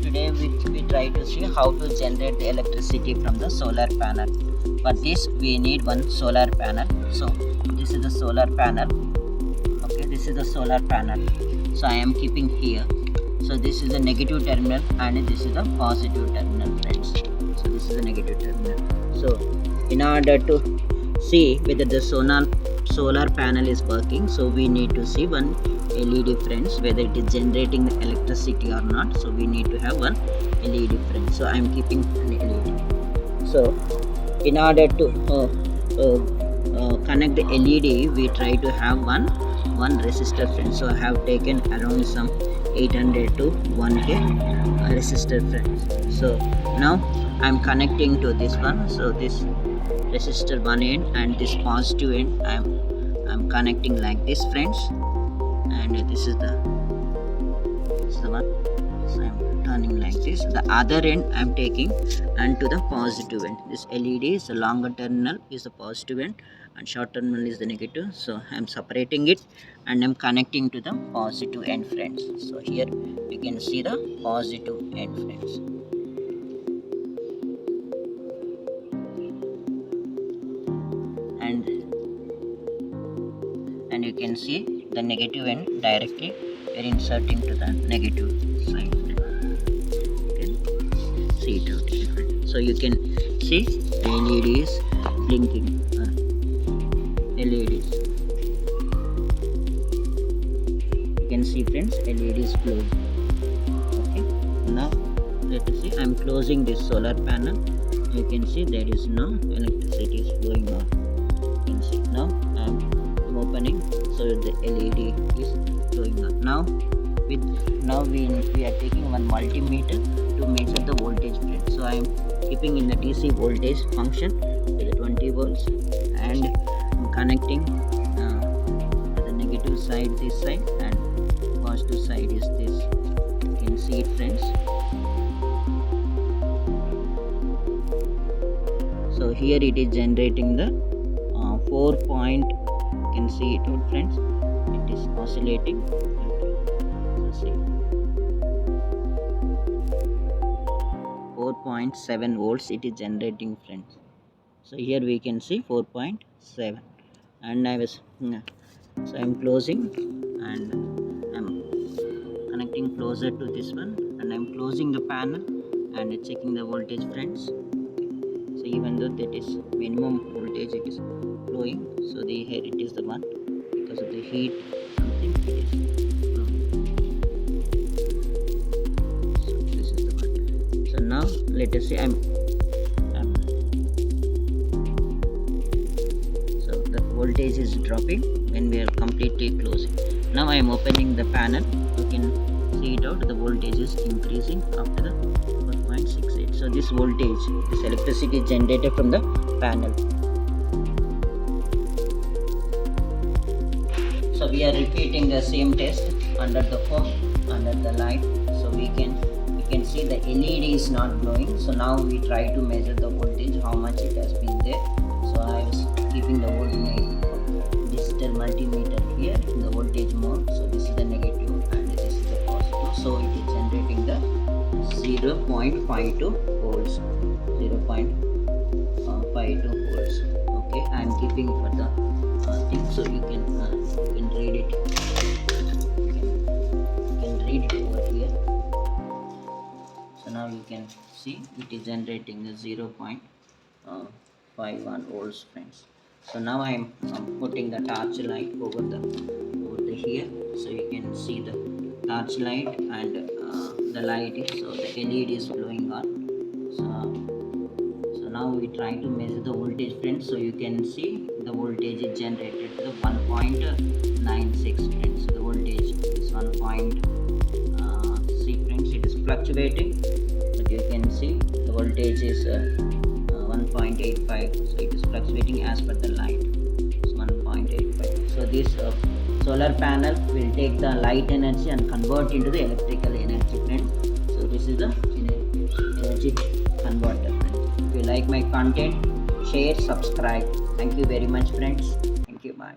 today we try to see how to generate the electricity from the solar panel. For this we need one solar panel. So this is the solar panel. Okay, this is the solar panel. So I am keeping here. So this is the negative terminal and this is the positive terminal, friends. So this is the negative terminal. So in order to see whether the solar panel is working, so we need to see one LED, friends, whether it is generating the electricity or not. So we need to have one LED, friends. So I am keeping an LED. So in order to connect the LED, we try to have one resistor, friends. So I have taken around some 800 to 1K resistor, friends. So now I am connecting to this one. So this resistor one end and this positive end I'm connecting like this, friends. And this is the one. So I'm turning like this. The other end I'm taking and to the positive end. This LED is the longer terminal is the positive end and short terminal is the negative. So I'm separating it and I'm connecting to the positive end, friends. So here you can see the positive end, friends. And you can see the negative end directly we're inserting to the negative side. Okay, see it out here. So you can see the LED is blinking. LEDs. You can see, friends, LED is glowing. Okay. Now let us see. I'm closing this solar panel. You can see there is no electricity is flowing on. You can see now I'm opening, so the LED is going on. Now we are taking one multimeter to measure the voltage, friends. So I am keeping in the DC voltage function to the 20 volts and I'm connecting to the negative side this side and positive side is this. You can see it, friends. So here it is generating the 4 point. You can see it out, friends. It is oscillating. So see 4.7 volts it is generating, friends. So here we can see 4.7 and so I'm closing and I'm connecting closer to this one and I'm closing the panel and checking the voltage, friends. So even though that is minimum voltage it is flowing, so here it is the one because of the heat something it is flowing. So this is the one. So now let us see so the voltage is dropping when we are completely closing. Now I am opening the panel. You can see it out, the voltage is increasing after the 4.68. So this voltage, this electricity is generated from the panel. So we are repeating the same test under the phone, under the light. So we can see the LED is not glowing. So now we try to measure the voltage, how much it has been there. So I was keeping the digital multimeter here in the voltage mode. So this is the negative and this is the positive. So it is generating the 0.52 volts. 0.52 volts. Okay, I am keeping for the thing, so you can read it. You can read it over here. So now you can see it is generating the 0.51 volts, friends. So now I am putting the torch light over the here, so you can see the torch light and the light is, so the LED is glowing on. So now we try to measure the voltage, friends. So you can see the voltage is generated to the 1.96, friends. So the voltage is 1. See, friends, it is fluctuating, but you can see the voltage is 1.85. So it is fluctuating as per the light. It's 1.85. So this solar panel will take the light energy and convert into the electrical energy, friends. So this is the energy converter, friends. If you like my content, share, subscribe. Thank you very much, friends. Thank you. Bye.